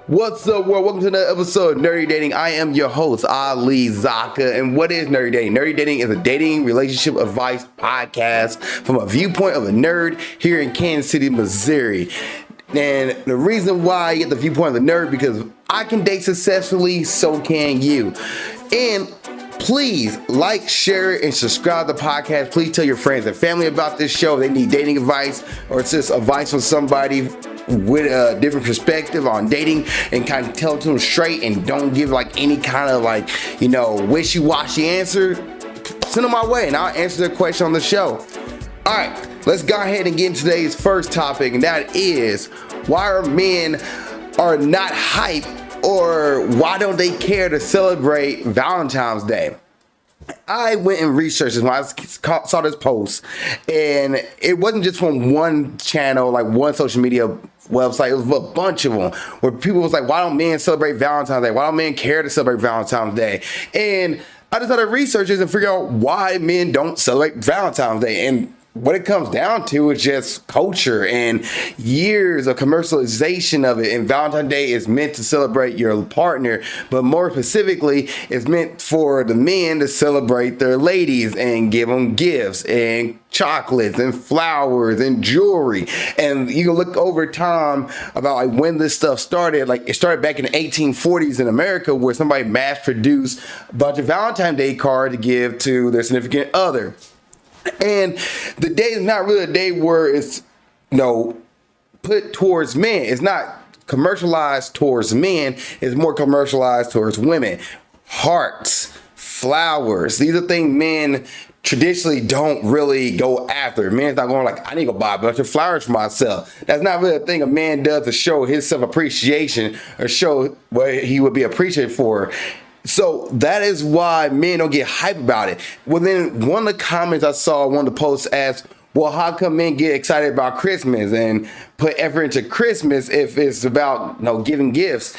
What's up, world? Welcome to another episode of Nerdy Dating. I am your host, Zakka. And what is Nerdy Dating? Nerdy Dating is a dating relationship advice podcast from a viewpoint of a nerd here in Kansas City, Missouri. And the reason why I get the viewpoint of the nerd, because I can date successfully, so can you. And please like, share, and subscribe to the podcast. Please tell your friends and family about this show. They need dating advice, or it's just advice from somebody with a different perspective on dating, and kind of tell it to them straight and don't give like any kind of like, wishy-washy answer. Send them my way and I'll answer their question on the show. All right, let's go ahead and get into today's first topic, and that is why our men are not hype, or why don't they care to celebrate Valentine's Day? I went and researched this when I saw this post, and it wasn't just from one channel, like one social media website. It was a bunch of them where people was like, why don't men celebrate Valentine's Day? Why don't men care to celebrate Valentine's Day? And I just started researching and figure out why men don't celebrate Valentine's Day. And what it comes down to is just culture and years of commercialization of it. And Valentine's Day is meant to celebrate your partner, but more specifically, it's meant for the men to celebrate their ladies and give them gifts and chocolates and flowers and jewelry. And you can look over time about like when this stuff started. Like it started back in the 1840s in America, where somebody mass produced a bunch of Valentine's Day cards to give to their significant other. And the day is not really a day where it's, put towards men. It's not commercialized towards men. It's more commercialized towards women. Hearts, flowers. These are things men traditionally don't really go after. Man's not going like, I need to go buy a bunch of flowers for myself. That's not really a thing a man does to show his self-appreciation or show what he would be appreciated for. So that is why men don't get hype about it. Well, then one of the comments I saw, one of the posts asked, well, how come men get excited about Christmas and put effort into Christmas if it's about, giving gifts?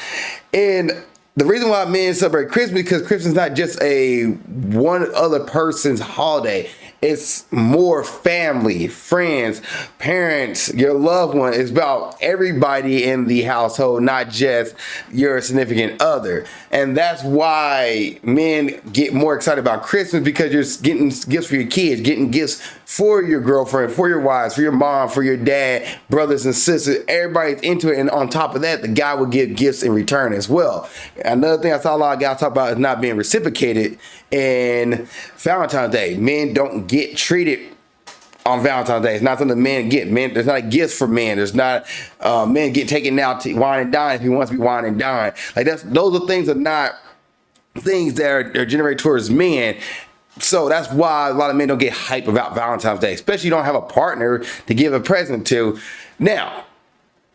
And the reason why men celebrate Christmas is because Christmas is not just a one other person's holiday. It's more family, friends, parents, your loved one. It's about everybody in the household, not just your significant other. And that's why men get more excited about Christmas, because you're getting gifts for your kids, getting gifts for your girlfriend, for your wives, for your mom, for your dad, brothers and sisters. Everybody's into it. And on top of that, the guy will give gifts in return as well. Another thing I saw a lot of guys talk about is not being reciprocated in Valentine's Day. Men don't get treated on Valentine's Day. It's not something men get. Men, there's not gifts for men. There's not men get taken out to wine and dine if he wants to be wine and dine. Like those are things that are not things that are generated towards men. So that's why a lot of men don't get hype about Valentine's Day, especially you don't have a partner to give a present to. Now,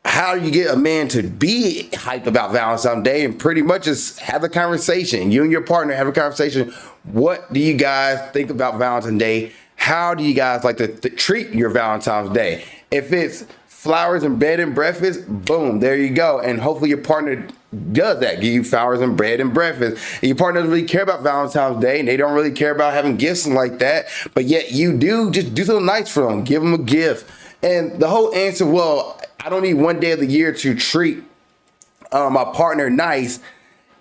how do you get a man to be hyped about Valentine's Day? And pretty much just have a conversation. You and your partner have a conversation. What do you guys think about Valentine's Day? How do you guys like to treat your Valentine's Day? If it's flowers and bed and breakfast, boom, there you go. And hopefully your partner does that, give you flowers and bread and breakfast. And your partner doesn't really care about Valentine's Day, and they don't really care about having gifts and like that, but yet you do, just do something nice for them, give them a gift. And the whole answer, well, I don't need one day of the year to treat my partner nice.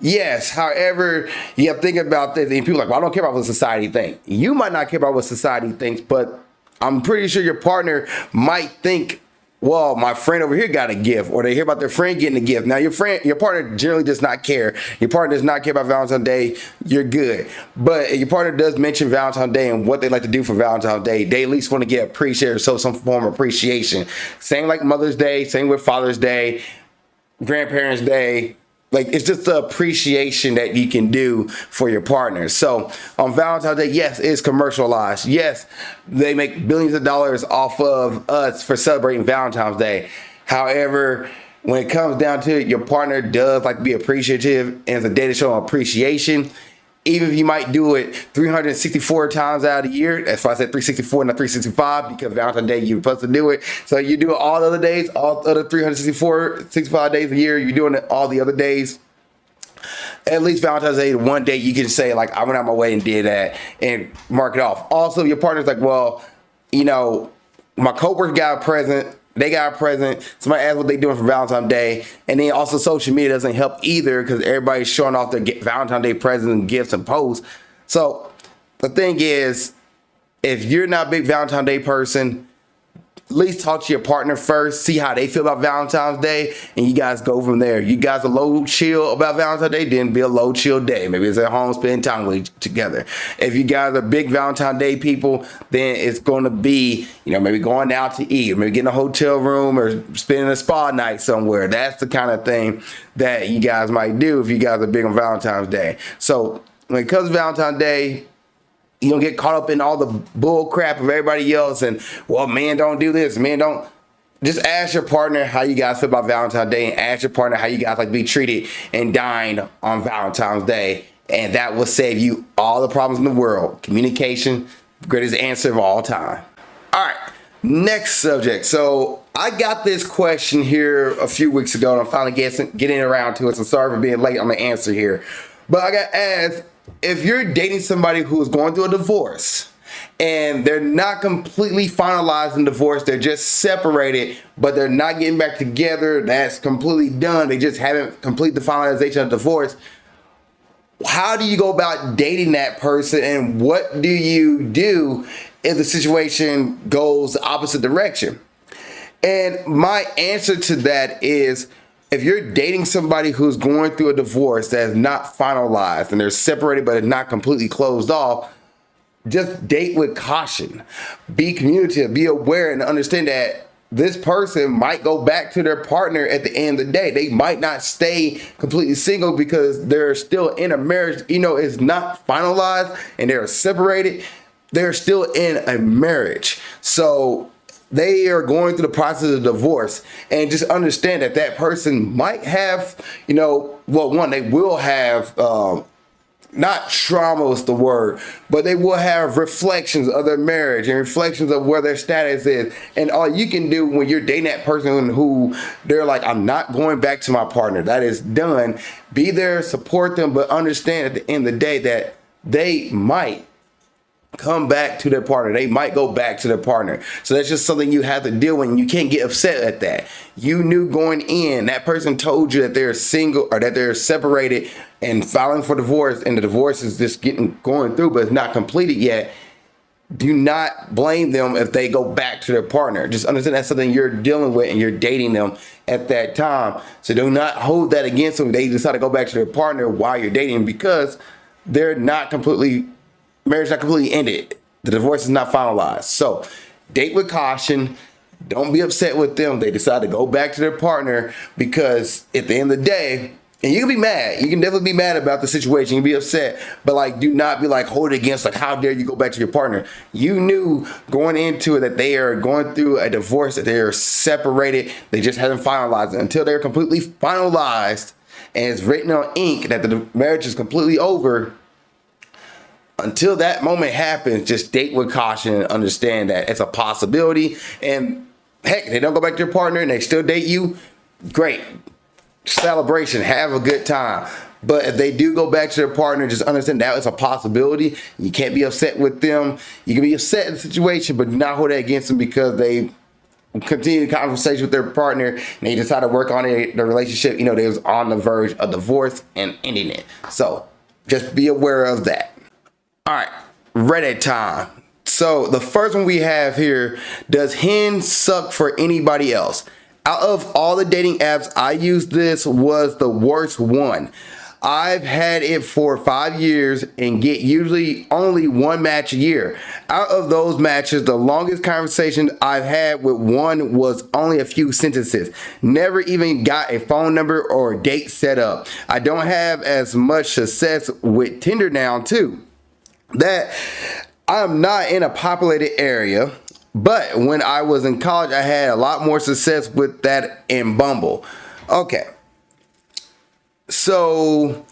Yes, however, you have to think about this, and people are like, well, I don't care about what society thinks. You might not care about what society thinks, but I'm pretty sure your partner might think, well, my friend over here got a gift, or they hear about their friend getting a gift. Now, your partner generally does not care. Your partner does not care about Valentine's Day. You're good. But if your partner does mention Valentine's Day and what they like to do for Valentine's Day, they at least want to get appreciated, so some form of appreciation. Same like Mother's Day, same with Father's Day, Grandparents' Day. Like, it's just the appreciation that you can do for your partner. So on Valentine's Day, yes, it's commercialized. Yes, they make billions of dollars off of us for celebrating Valentine's Day. However, when it comes down to it, your partner does like to be appreciative, and it's a day to show appreciation. Even if you might do it 364 times out of the year, that's why I said 364, not 365, because Valentine's Day you're supposed to do it. So you do it all the other days, all the other 65 days a year, you're doing it all the other days. At least Valentine's Day, one day you can say, like, I went out my way and did that, and mark it off. Also, your partner's like, well, my coworker got a present they got a present. Somebody asks what they doing for Valentine's Day. And then also social media doesn't help either because everybody's showing off their Valentine's Day presents and gifts and posts. So the thing is, if you're not a big Valentine's Day person, at least talk to your partner first, see how they feel about Valentine's Day, and you guys go from there. You guys are low chill about Valentine's Day, then be a low chill day. Maybe it's at home, spending time together. If you guys are big Valentine's Day people, then it's going to be, maybe going out to eat, or maybe getting a hotel room, or spending a spa night somewhere. That's the kind of thing that you guys might do if you guys are big on Valentine's Day. So when it comes to Valentine's Day, you don't get caught up in all the bull crap of everybody else and, well, men don't do this, men don't. Just ask your partner how you guys feel about Valentine's Day, and ask your partner how you guys like to be treated and dined on Valentine's Day. And that will save you all the problems in the world. Communication, greatest answer of all time. All right, next subject. So I got this question here a few weeks ago, and I'm finally getting around to it. So sorry for being late on the answer here. But I got asked, if you're dating somebody who is going through a divorce and they're not completely finalizing divorce, they're just separated, but they're not getting back together, that's completely done, they just haven't completed the finalization of divorce, how do you go about dating that person, and what do you do if the situation goes the opposite direction? And my answer to that is, if you're dating somebody who's going through a divorce that is not finalized and they're separated but it's not completely closed off, just date with caution. Be communicative, be aware, and understand that this person might go back to their partner at the end of the day. They might not stay completely single because they're still in a marriage. It's not finalized and they're separated. They're still in a marriage. So they are going through the process of divorce, and just understand that that person might have, they will have, not trauma is the word, but they will have reflections of their marriage and reflections of where their status is. And all you can do when you're dating that person who they're like, I'm not going back to my partner, that is done, be there, support them, but understand at the end of the day that they might come back to their partner. They might go back to their partner. So that's just something you have to deal with, and you can't get upset at that. You knew going in, that person told you that they're single or that they're separated and filing for divorce, and the divorce is just going through, but it's not completed yet. Do not blame them if they go back to their partner. Just understand that's something you're dealing with and you're dating them at that time. So do not hold that against them. They decide to go back to their partner while you're dating, because they're not completely, marriage not completely ended. The divorce is not finalized. So date with caution. Don't be upset with them. They decide to go back to their partner, because at the end of the day, and you can be mad. You can definitely be mad about the situation. You can be upset, but do not be hold it against, how dare you go back to your partner. You knew going into it that they are going through a divorce, that they are separated. They just haven't finalized it. Until they're completely finalized and it's written on ink that the marriage is completely over, until that moment happens, just date with caution and understand that it's a possibility. And heck, they don't go back to their partner and they still date you, great. Celebration, have a good time. But if they do go back to their partner, just understand that it's a possibility. You can't be upset with them. You can be upset in the situation, but do not hold that against them, because they continue the conversation with their partner and they decide to work on it, the relationship, they was on the verge of divorce and ending it. So just be aware of that. All right, Reddit time. So the first one we have here, does Hinge suck for anybody else? Out of all the dating apps I used, this was the worst one. I've had it for 5 years and get usually only one match a year. Out of those matches, the longest conversation I've had with one was only a few sentences. Never even got a phone number or a date set up. I don't have as much success with Tinder now too. That I'm not in a populated area. But when I was in college, I had a lot more success with that in Bumble. Okay. So,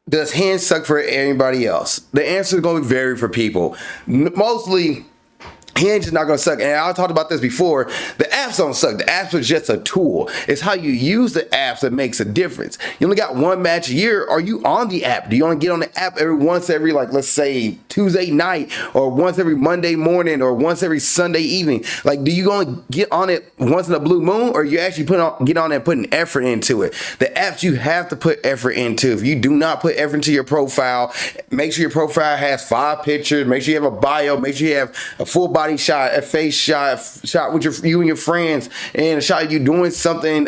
does Hinge suck for anybody else? The answer is going to vary for people. Mostly, He ain't just not gonna suck. And I talked about this before. The apps don't suck. The apps are just a tool. It's how you use the apps that makes a difference. You only got one match a year. Are you on the app? Do you only get on the app every like, let's say Tuesday night, or once every Monday morning, or once every Sunday evening? Like, do you only get on it once in a blue moon, or you actually get on and put an effort into it? The apps you have to put effort into. If you do not put effort into your profile, make sure your profile has 5 pictures. Make sure you have a bio. Make sure you have a full body shot, a face shot with you and your friends, and a shot of you doing something,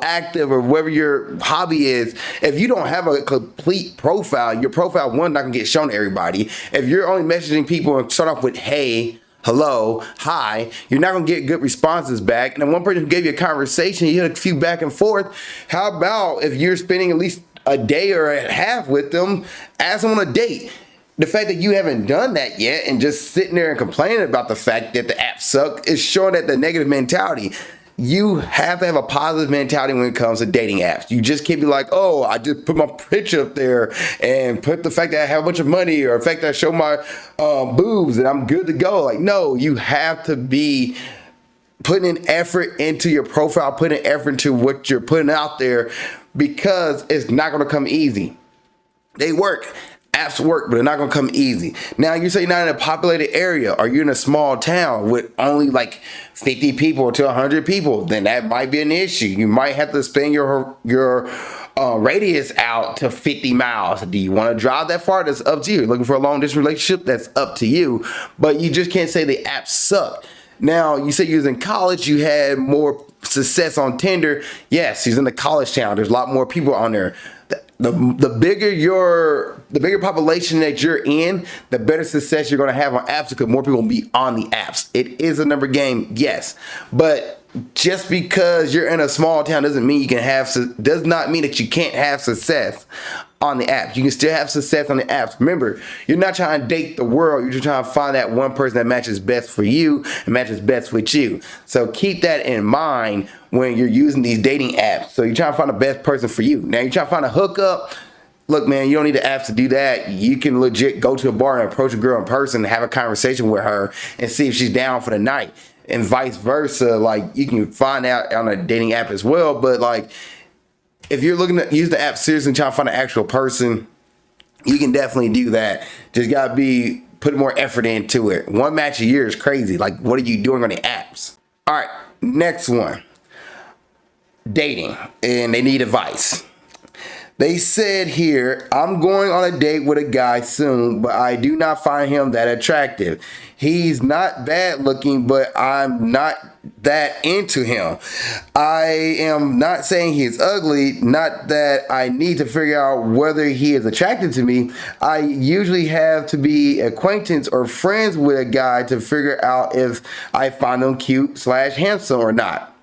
active, or whatever your hobby is. If you don't have a complete profile, your profile, one, not gonna get shown to everybody. If you're only messaging people and start off with hey, hello, hi, you're not gonna get good responses back. And then one person who gave you a conversation, you had a few back and forth. How about if you're spending at least a day or a half with them, ask them on a date? The fact that you haven't done that yet and just sitting there and complaining about the fact that the apps suck is showing that the negative mentality. You have to have a positive mentality when it comes to dating apps. You just can't be like, oh, I just put my picture up there and put the fact that I have a bunch of money, or the fact that I show my boobs and I'm good to go. Like, no, you have to be putting an effort into your profile, putting an effort into what you're putting out there, because it's not going to come easy. They work. Apps work, but they're not gonna come easy. Now, you say you're not in a populated area, or you're in a small town with only like 50 people to 100 people, then that might be an issue. You might have to expand your radius out to 50 miles. Do you want to drive that far? That's up to you. Looking for a long distance relationship? That's up to you. But you just can't say the apps suck. Now, you say you was in college, you had more success on Tinder. Yes, he's in the college town. There's a lot more people on there. The bigger population that you're in, the better success you're going to have on apps, because more people will be on the apps. It is a number game, yes, but just because you're in a small town does not mean that you can't have success on the apps. You can still have success on the apps. Remember, you're not trying to date the world. You're just trying to find that one person that matches best for you and matches best with you. So keep that in mind when you're using these dating apps. So you're trying to find the best person for you. Now, you're trying to find a hookup. Look, man, you don't need the apps to do that. You can legit go to a bar and approach a girl in person and have a conversation with her and see if she's down for the night, and vice versa. Like, you can find out on a dating app as well. But like, if you're looking to use the app seriously and trying to find an actual person, you can definitely do that. Just gotta put more effort into it. One match a year is crazy. Like, what are you doing on the apps? All right, next one. Dating, and they need advice. They said here, I'm going on a date with a guy soon, but I do not find him that attractive. He's not bad looking, but I'm not that into him. I am not saying he's ugly, not that I need to figure out whether he is attracted to me. I usually have to be acquaintance or friends with a guy to figure out if I find him cute/handsome or not.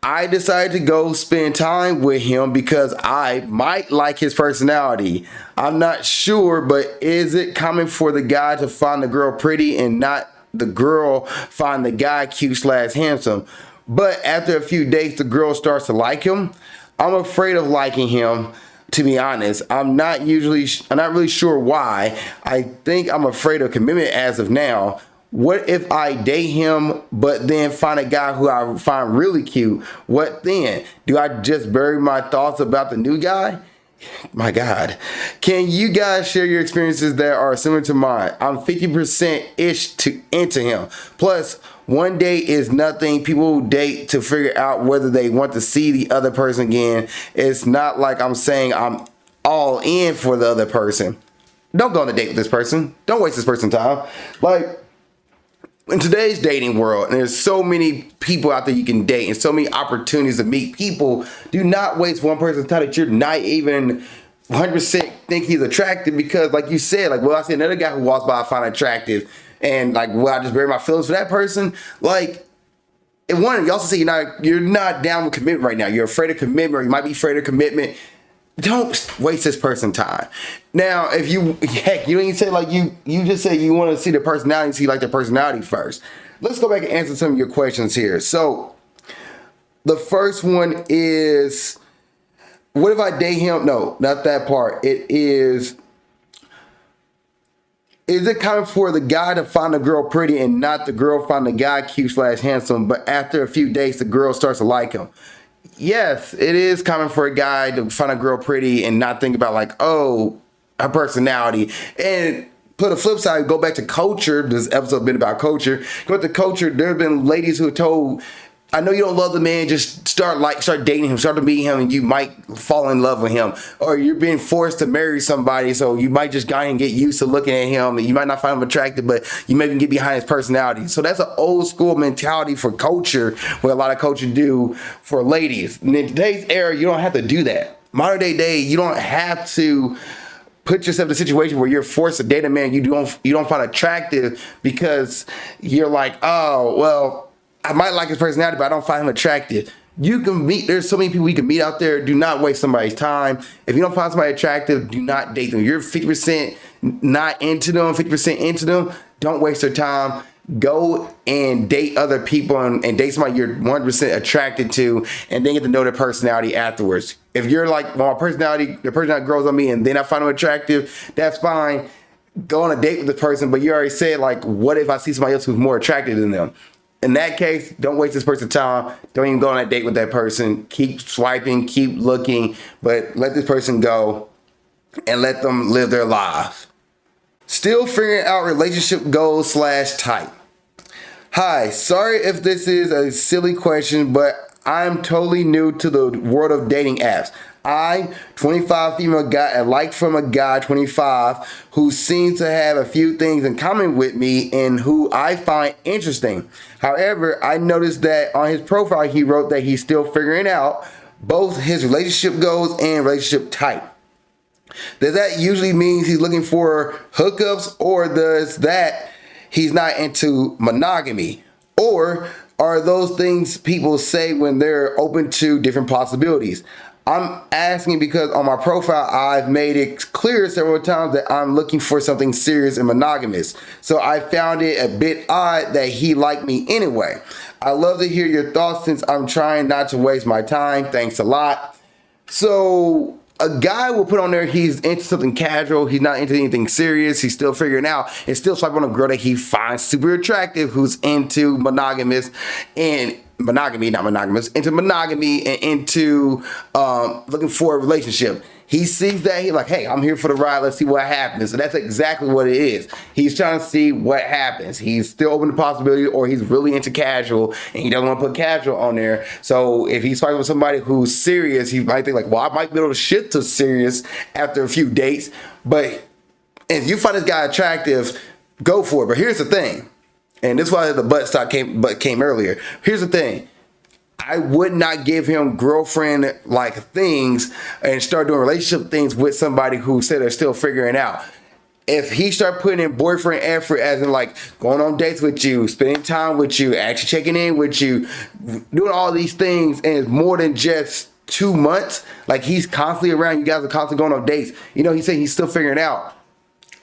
I decided to go spend time with him because I might like his personality. I'm not sure, but is it common for the guy to find the girl pretty and not the girl find the guy cute/handsome? But after a few dates, the girl starts to like him. I'm afraid of liking him, to be honest. I'm not really sure why. I think I'm afraid of commitment as of now. What if I date him, but then find a guy who I find really cute? What then? Do I just bury my thoughts about the new guy? My God. Can you guys share your experiences that are similar to mine? I'm 50%-ish into him. Plus, one date is nothing. People date to figure out whether they want to see the other person again. It's not like I'm saying I'm all in for the other person. Don't go on a date with this person. Don't waste this person's time. Like, in today's dating world, and there's so many people out there you can date and so many opportunities to meet people, do not waste one person's time that you're not even 100% think he's attractive, because like you said, like, well, I see another guy who walks by I find attractive, and like, well, I just bury my feelings for that person. Like, and one, you also say you're not down with commitment right now. You're afraid of commitment, or you might be afraid of commitment. Don't waste this person's time. Now, if you don't even say, like, you just say you want to see the personality and see like their personality first. Let's go back and answer some of your questions here. So the first one is, what if I date him? No, not that part. It is, Is it common for the guy to find a girl pretty and not the girl find the guy cute/handsome, but after a few dates, the girl starts to like him? Yes, it is common for a guy to find a girl pretty and not think about like, oh, her personality. And put a flip side, go back to culture. This episode been about culture. Go back to culture. There have been ladies who have told, I know you don't love the man, just start dating him, start to meet him, and you might fall in love with him. Or you're being forced to marry somebody, so you might just go and get used to looking at him. You might not find him attractive, but you maybe get behind his personality. So that's an old school mentality for culture, what a lot of culture do for ladies. And in today's era, you don't have to do that. Modern day, you don't have to put yourself in a situation where you're forced to date a man you don't find attractive because you're like, oh, well, I might like his personality, but I don't find him attractive. You can meet, there's so many people you can meet out there. Do not waste somebody's time. If you don't find somebody attractive, do not date them. You're 50% not into them, 50% into them. Don't waste their time. Go and date other people and date somebody you're 100% attracted to, and then get to know their personality afterwards. If you're like, well, the personality grows on me and then I find them attractive, that's fine. Go on a date with the person, but you already said, like, what if I see somebody else who's more attractive than them? In that case, don't waste this person's time. Don't even go on a date with that person. Keep swiping, keep looking, but let this person go and let them live their lives. Still figuring out relationship goals/type. Hi, sorry if this is a silly question, but I'm totally new to the world of dating apps. I, 25 female, got a like from a guy, 25, who seems to have a few things in common with me and who I find interesting. However, I noticed that on his profile, he wrote that he's still figuring out both his relationship goals and relationship type. Does that usually mean he's looking for hookups, or does that he's not into monogamy? Or are those things people say when they're open to different possibilities? I'm asking because on my profile, I've made it clear several times that I'm looking for something serious and monogamous. So I found it a bit odd that he liked me anyway. I love to hear your thoughts since I'm trying not to waste my time. Thanks a lot. So a guy will put on there he's into something casual, he's not into anything serious, he's still figuring out, and still swipe on a girl that he finds super attractive who's into monogamous and not monogamous, into monogamy and into looking for a relationship. He sees that, he's like, hey, I'm here for the ride, let's see what happens. And that's exactly what it is. He's trying to see what happens. He's still open to possibility, or he's really into casual and he doesn't want to put casual on there. So if he's fighting with somebody who's serious, he might think like, well, I might be able to shift to serious after a few dates. But if you find this guy attractive, go for it. But here's the thing. And this is why the butt came earlier. Here's the thing. I would not give him girlfriend like things and start doing relationship things with somebody who said they're still figuring out. If he start putting in boyfriend effort, as in like going on dates with you, spending time with you, actually checking in with you, doing all these things, and it's more than just 2 months, like he's constantly around, you guys are constantly going on dates, you know, he's saying he's still figuring it out.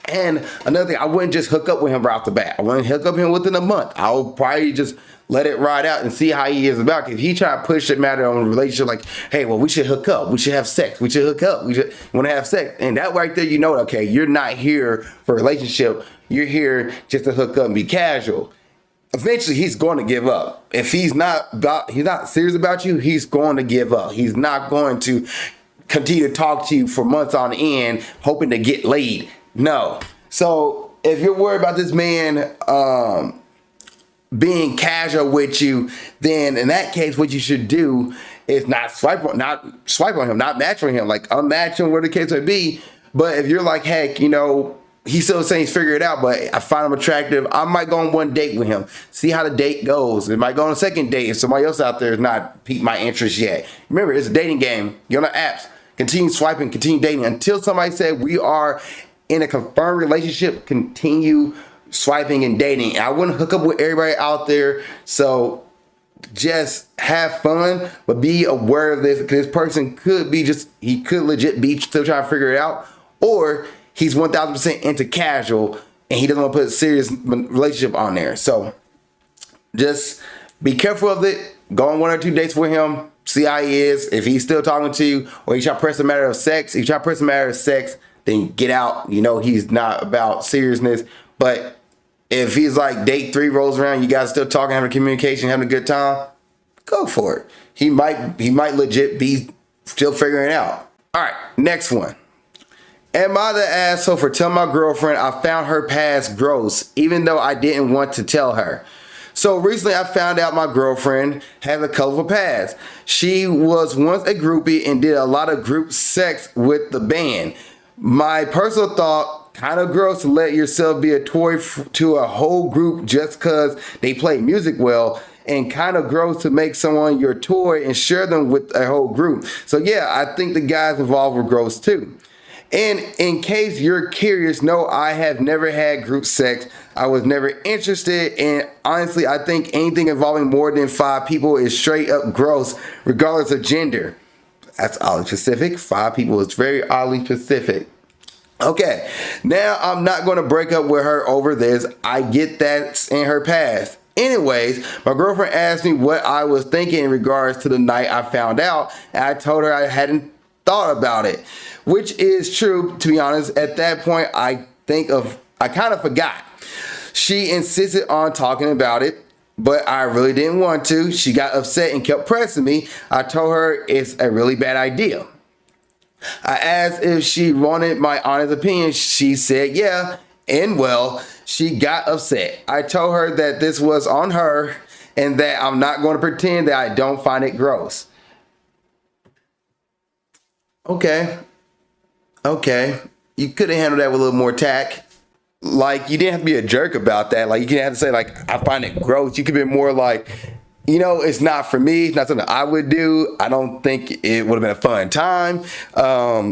And another thing, I wouldn't just hook up with him right off the bat. I wouldn't hook up with him within a month. I would probably just let it ride out and see how he is about it. If he try to push the matter on a relationship like, hey, well, we should hook up. We should have sex. We should hook up. We want to have sex. And that right there, you know, okay, you're not here for a relationship. You're here just to hook up and be casual. Eventually, he's going to give up. If he's not serious about you, he's going to give up. He's not going to continue to talk to you for months on end, hoping to get laid. No. So if you're worried about this man being casual with you, then in that case, what you should do is not swipe on him, not match on him, like unmatch him, whatever the case may be. But if you're like, heck, you know, he's still saying he's figured it out, but I find him attractive, I might go on one date with him, see how the date goes. It might go on a second date if somebody else out there has not piqued my interest yet. Remember, it's a dating game. Get on the apps, continue swiping, continue dating until somebody said we are in a confirmed relationship. Continue swiping and dating. I wouldn't hook up with everybody out there, so just have fun, but be aware of this, because this person could be he could legit be still trying to figure it out, or he's 1000% into casual and he doesn't want to put a serious relationship on there. So just be careful of it. Go on 1 or 2 dates with him, see how he is. If he's still talking to you, or he try to press the matter of sex, then get out. You know, he's not about seriousness. But if he's like date 3 rolls around, you guys still talking, having communication, having a good time, go for it. He might legit be still figuring it out. All right, next one. Am I the asshole for telling my girlfriend I found her past gross, even though I didn't want to tell her? So recently I found out my girlfriend has a colorful past. She was once a groupie and did a lot of group sex with the band. My personal thought, kind of gross to let yourself be a toy to a whole group just because they play music well, and kind of gross to make someone your toy and share them with a whole group. So yeah, I think the guys involved were gross too. And in case you're curious, no, I have never had group sex. I was never interested, and honestly, I think anything involving more than 5 people is straight up gross, regardless of gender. That's oddly specific. 5 people is very oddly specific. Okay, now I'm not going to break up with her over this. I get that's in her past. Anyways, my girlfriend asked me what I was thinking in regards to the night I found out, and I told her I hadn't thought about it, which is true, to be honest. At that point, I kind of forgot. She insisted on talking about it, but I really didn't want to. She got upset and kept pressing me. I told her it's a really bad idea. I asked if she wanted my honest opinion. She said yeah, and well, she got upset. I told her that this was on her and that I'm not going to pretend that I don't find it gross. Okay. You could have handled that with a little more tact. Like, you didn't have to be a jerk about that. Like, you didn't have to say, like, I find it gross. You could be more like, you know, it's not for me. It's not something I would do. I don't think it would have been a fun time. I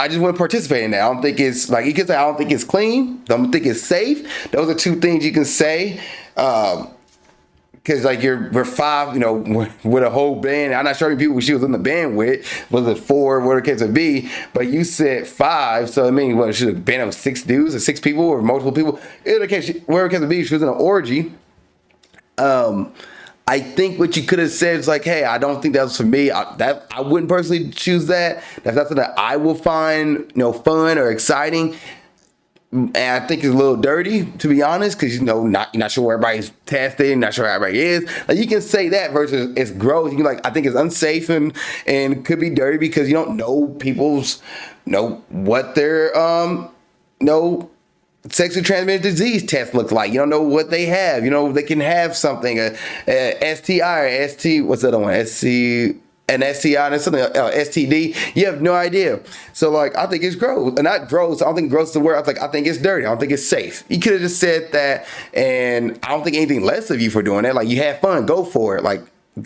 just want to participate in that. I don't think it's, like, you can say, I don't think it's clean. I don't think it's safe. Those are 2 things you can say. Because, like, we're 5, you know, with a whole band. I'm not sure how many people she was in the band with. Was it 4, whatever the case would be? But you said 5, so I mean, what, she was a band of 6 dudes or 6 people or multiple people? Whatever the case would be, she was in an orgy. I think what you could have said is like, hey, I don't think that was for me. I wouldn't personally choose that. That's not something that I will find, you know, fun or exciting. And I think it's a little dirty, to be honest, because, you know, you're not sure where everybody's tested, not sure where everybody is. Like, you can say that versus it's gross. You're like, I think it's unsafe and could be dirty because you don't know people's, what their, sexually transmitted disease test looks like. You don't know what they have. You know, they can have something, a STI or ST, what's the other one? An STI and something, STD. You have no idea. So, like, I think it's gross. And not gross. I don't think gross is the word. I think it's dirty. I don't think it's safe. You could have just said that, and I don't think anything less of you for doing that. Like, you had fun. Go for it. Like,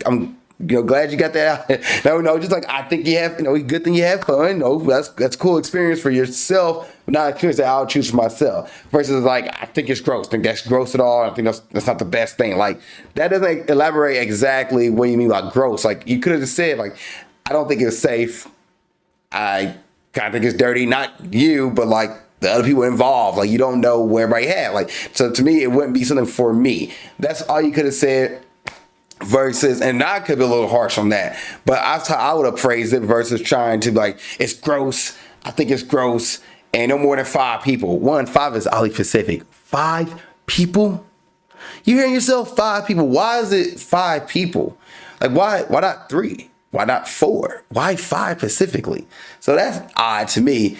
I'm glad you got that out. No, just like, I think you have, good thing you have fun. That's a cool experience for yourself, but not an experience that I'll choose for myself. Versus like, I think it's gross. I think that's gross at all. I think that's not the best thing. Like, that doesn't elaborate exactly what you mean by gross. Like, you could have just said, like, I don't think it's safe. I kind of think it's dirty. Not you, but like the other people involved. Like, you don't know where everybody had. Like, so to me, it wouldn't be something for me. That's all you could have said. Versus, and I could be a little harsh on that, but that's how I would have phrased it versus trying to like, it's gross. I think it's gross. And no more than 5 people. 5 is oddly specific. 5 people? You hearing yourself? 5 people. Why is it 5 people? Like, why not 3? Why not 4? Why 5 specifically? So that's odd to me.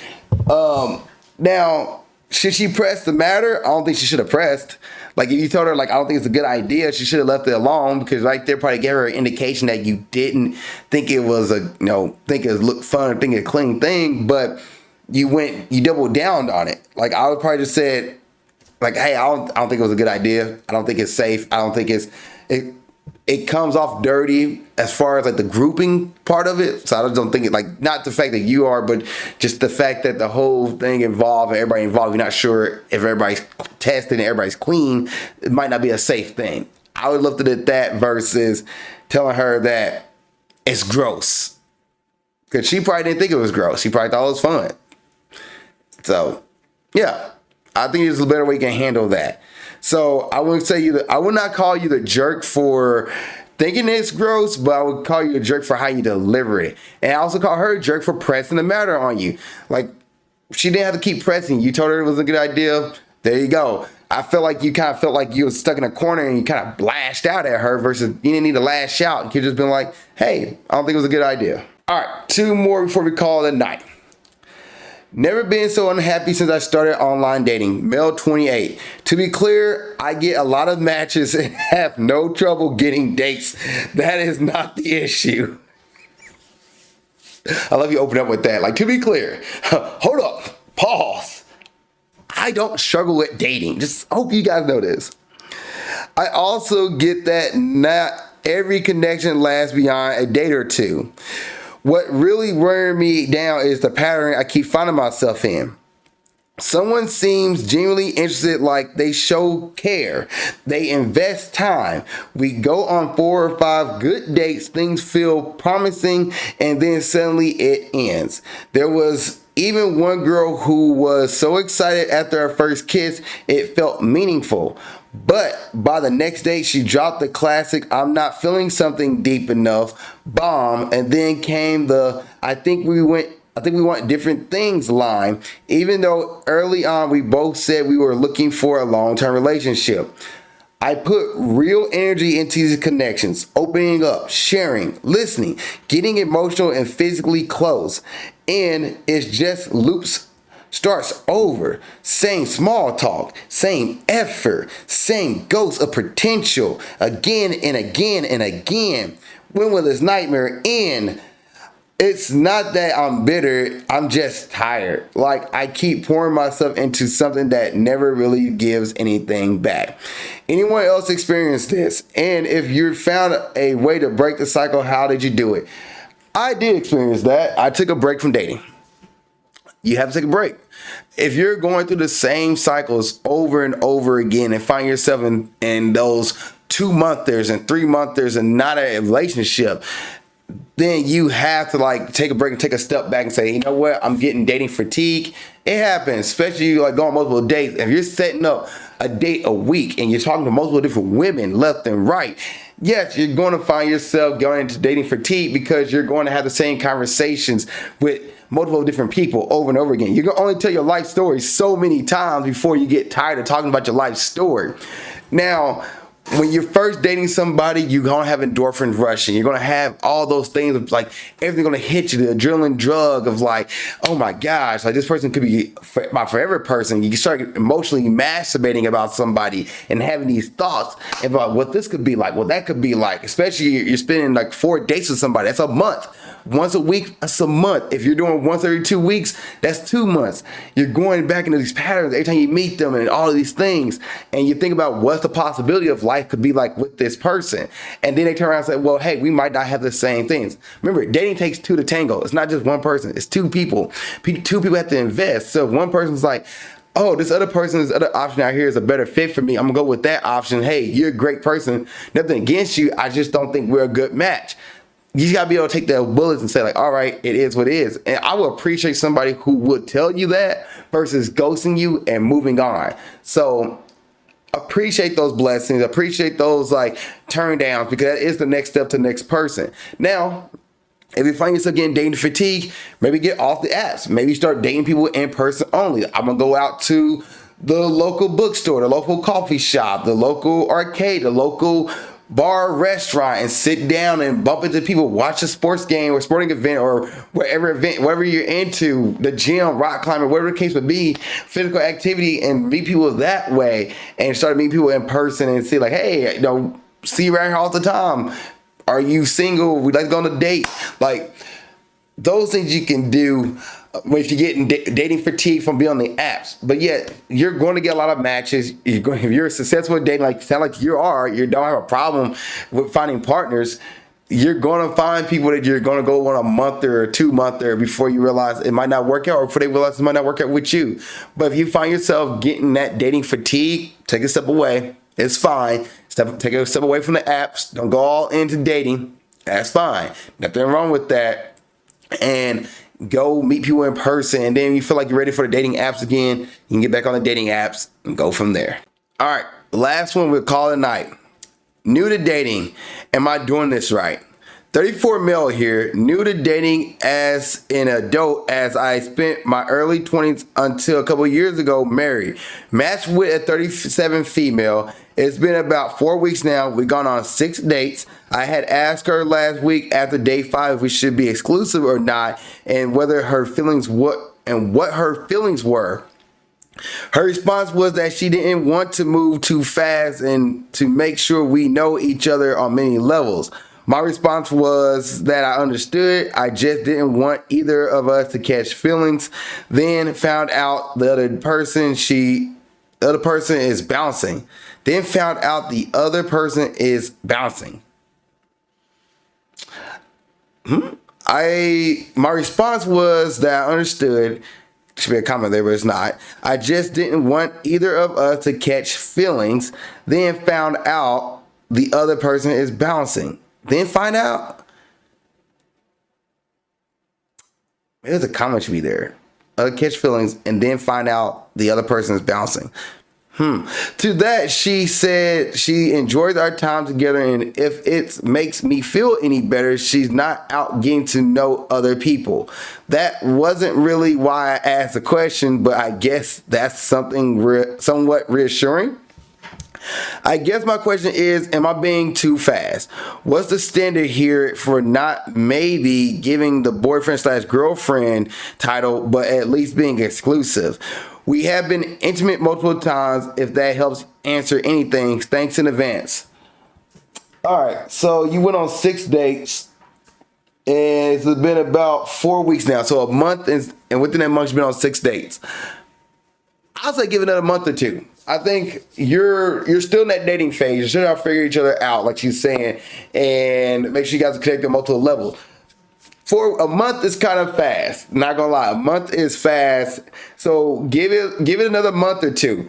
Now, should she press the matter? I don't think she should have pressed. Like, if you told her, like, I don't think it's a good idea, she should have left it alone, because right there probably gave her an indication that you didn't think it was think it looked fun or think it a clean thing, but you doubled down on it. Like, I would probably just said, like, hey, I don't think it was a good idea. I don't think it's safe. I don't think it comes off dirty as far as like the grouping part of it. So I just don't think it, like, not the fact that you are, but just the fact that the whole thing involved and everybody involved, you're not sure if everybody's tested and everybody's clean. It might not be a safe thing. I would look at it that versus telling her that it's gross. Because she probably didn't think it was gross. She probably thought it was fun. So, yeah. I think there's a better way you can handle that. So I would say I would not call you the jerk for thinking it's gross, but I would call you a jerk for how you deliver it. And I also call her a jerk for pressing the matter on you. Like, she didn't have to keep pressing. You told her it was a good idea. There you go. I felt like you kind of felt like you were stuck in a corner and you kind of lashed out at her versus you didn't need to lash out. You could just been like, hey, I don't think it was a good idea. All right, 2 more before we call it a night. Never been so unhappy since I started online dating. Male 28. To be clear, I get a lot of matches and have no trouble getting dates. That is not the issue. I love you open up with that. Like, to be clear, hold up, pause. I don't struggle with dating. Just hope you guys know this. I also get that not every connection lasts beyond a date or two. What really wearing me down is the pattern I keep finding myself in. Someone seems genuinely interested, like they show care. They invest time. We go on 4 or 5 good dates, things feel promising, and then suddenly it ends. There was even one girl who was so excited after her first kiss, it felt meaningful. But by the next day, she dropped the classic, I'm not feeling something deep enough bomb. And then came the, I think we want different things line, even though early on we both said we were looking for a long-term relationship. I put real energy into these connections, opening up, sharing, listening, getting emotional and physically close. And it's just loops. Starts over, same small talk, same effort, same ghost of potential, again and again and again. When will this nightmare end? It's not that I'm bitter, I'm just tired. Like, I keep pouring myself into something that never really gives anything back. Anyone else experience this? And if you found a way to break the cycle, how did you do it? I did experience that. I took a break from dating. You have to take a break. If you're going through the same cycles over and over again and find yourself in those 2-monthers and 3-monthers and not a relationship, then you have to like take a break and take a step back and say, you know what, I'm getting dating fatigue. It happens, especially like going on multiple dates. If you're setting up a date a week and you're talking to multiple different women left and right, yes, you're going to find yourself going into dating fatigue because you're going to have the same conversations with multiple different people over and over again. You're going to only tell your life story so many times before you get tired of talking about your life story. Now, when you're first dating somebody, you're going to have endorphins rushing. You're going to have all those things of like everything going to hit you, the adrenaline drug of like, oh my gosh, like this person could be my forever person. You start emotionally masturbating about somebody and having these thoughts about what this could be like, what that could be like, especially you're spending like 4 dates with somebody. That's a month. Once a week, that's a month. If you're doing once every 2 weeks, that's 2 months. You're going back into these patterns every time you meet them and all of these things. And you think about what's the possibility of life could be like with this person. And then they turn around and say, well, hey, we might not have the same things. Remember, dating takes 2 to tango. It's not just one person. It's 2 people. 2 people have to invest. So if one person's like, oh, this other option out here is a better fit for me, I'm going to go with that option. Hey, you're a great person. Nothing against you. I just don't think we're a good match. You gotta be able to take the bullets and say like, all right, it is what it is. And I will appreciate somebody who would tell you that versus ghosting you and moving on. So appreciate those blessings, appreciate those like turn downs, because that is the next step to the next person. Now, if you find yourself getting dating fatigue, maybe get off the apps. Maybe start dating people in person only. I'm gonna go out to the local bookstore, the local coffee shop, the local arcade, the local bar, restaurant, and sit down and bump into people, watch a sports game or sporting event or whatever you're into, the gym, rock climbing, whatever the case would be, physical activity, and meet people that way and start meeting people in person and see like, hey, you know, see you around here all the time. Are you single? We'd like to go on a date. Like, those things you can do if you're getting dating fatigue from being on the apps. But yet, you're going to get a lot of matches. If you're successful at dating, like sound like you don't have a problem with finding partners. You're going to find people that you're going to go on a month or a 2-monther before you realize it might not work out, or before they realize it might not work out with you. But if you find yourself getting that dating fatigue, take a step away. It's fine. Take a step away from the apps. Don't go all into dating. That's fine. Nothing wrong with that. And go meet people in person. And then you feel like you're ready for the dating apps again, you can get back on the dating apps and go from there. All right. Last one, we'll call it a night. new to dating. Am I doing this right? 34 male here, new to dating as an adult, as I spent my early 20s until a couple years ago married. Matched with a 37 female. It's been about 4 weeks now. We've gone on 6 dates. I had asked her last week after day 5 if we should be exclusive or not, and whether her feelings what her feelings were. Her response was that she didn't want to move too fast and to make sure we know each other on many levels. My response was that I understood. I just didn't want either of us to catch feelings. Then found out the other person is bouncing. Then found out the other person is bouncing. My response was that I understood. Should be a comment there, but it's not. I just didn't want either of us to catch feelings. Then found out the other person is bouncing. Then find out. Maybe the comment should be there. Catch feelings and then find out the other person is bouncing. To that, she said she enjoys our time together, and if it makes me feel any better, she's not out getting to know other people. That wasn't really why I asked the question, but I guess that's something somewhat reassuring. I guess my question is, am I being too fast? What's the standard here for not maybe giving the boyfriend/girlfriend title, but at least being exclusive? We have been intimate multiple times. If that helps answer anything, thanks in advance. All right, so you went on 6 dates, and it's been about 4 weeks now. So a month, and within that month, you've been on 6 dates. I'll say give it another month or two. I think you're still in that dating phase. You're still trying to figure each other out, like she's saying, and make sure you guys are connected on multiple levels. For a month is kind of fast. Not gonna lie, a month is fast. So give it another month or two.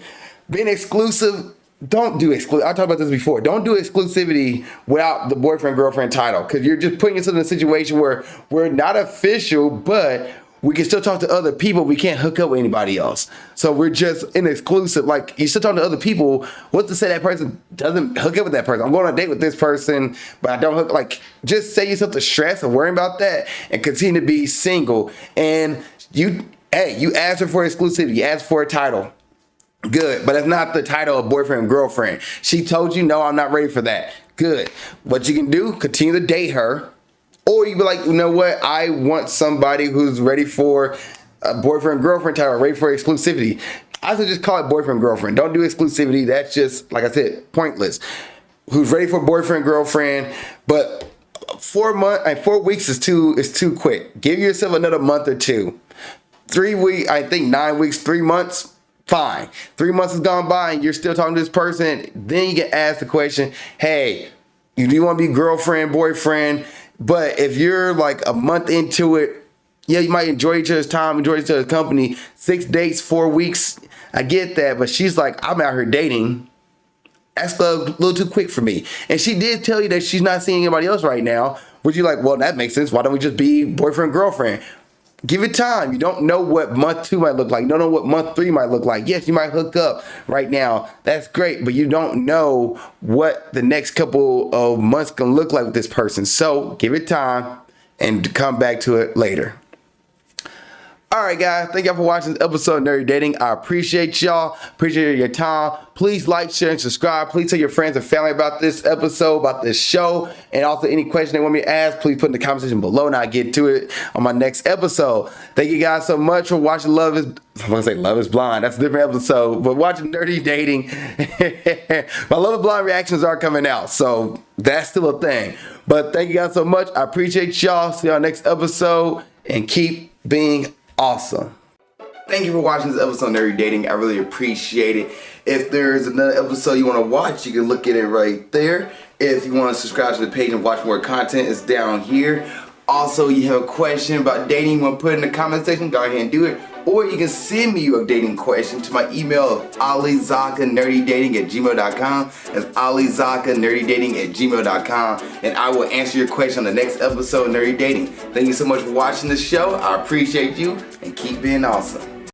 Being exclusive, don't do exclusive. I talked about this before. Don't do exclusivity without the boyfriend-girlfriend title, because you're just putting yourself in a situation where we're not official, but we can still talk to other people. We can't hook up with anybody else. So we're just in exclusive. Like, you're still talking to other people. What's to say that person doesn't hook up with that person? I'm going on a date with this person, but I don't hook. Like, just save yourself the stress of worrying about that and continue to be single. And you asked her for exclusivity. You asked for a title. Good. But it's not the title of boyfriend and girlfriend. She told you, no, I'm not ready for that. Good. What you can do, continue to date her. Or you be like, you know what? I want somebody who's ready for a boyfriend-girlfriend title, ready for exclusivity. I should just call it boyfriend-girlfriend. Don't do exclusivity. That's just, like I said, pointless. Who's ready for boyfriend-girlfriend, but 4 weeks is too quick. Give yourself another month or two. 3 weeks, I think 9 weeks, 3 months, fine. 3 months has gone by and you're still talking to this person. Then you can ask the question, hey, do you want to be girlfriend, boyfriend? But if you're like a month into it, yeah, you might enjoy each other's time, enjoy each other's company. 6 dates, 4 weeks, I get that. But she's like, I'm out here dating. That's a little too quick for me. And she did tell you that she's not seeing anybody else right now. Which you're like, well, that makes sense. Why don't we just be boyfriend, girlfriend? Give it time. You don't know what month 2 might look like. You don't know what month 3 might look like. Yes, you might hook up right now. That's great. But you don't know what the next couple of months can look like with this person. So give it time and come back to it later. All right, guys. Thank y'all for watching this episode of Nerdy Dating. I appreciate y'all. Appreciate your time. Please like, share, and subscribe. Please tell your friends and family about this episode, about this show. And also any question they want me to ask, please put in the comment section below and I'll get to it on my next episode. Thank you guys so much for watching Love is Blind. That's a different episode. But watching Nerdy Dating. My Love is Blind reactions are coming out. So that's still a thing. But thank you guys so much. I appreciate y'all. See y'all next episode. And keep being awesome. Thank you for watching this episode of Nerdy Dating. I really appreciate it. If there's another episode you want to watch, you can look at it right there. If you want to subscribe to the page and watch more content, it's down here. Also, you have a question about dating you want to put in the comment section, go ahead and do it. Or you can send me your dating question to my email of alizakkanerdydating@gmail.com. That's alizakkanerdydating@gmail.com. And I will answer your question on the next episode of Nerdy Dating. Thank you so much for watching the show. I appreciate you and keep being awesome.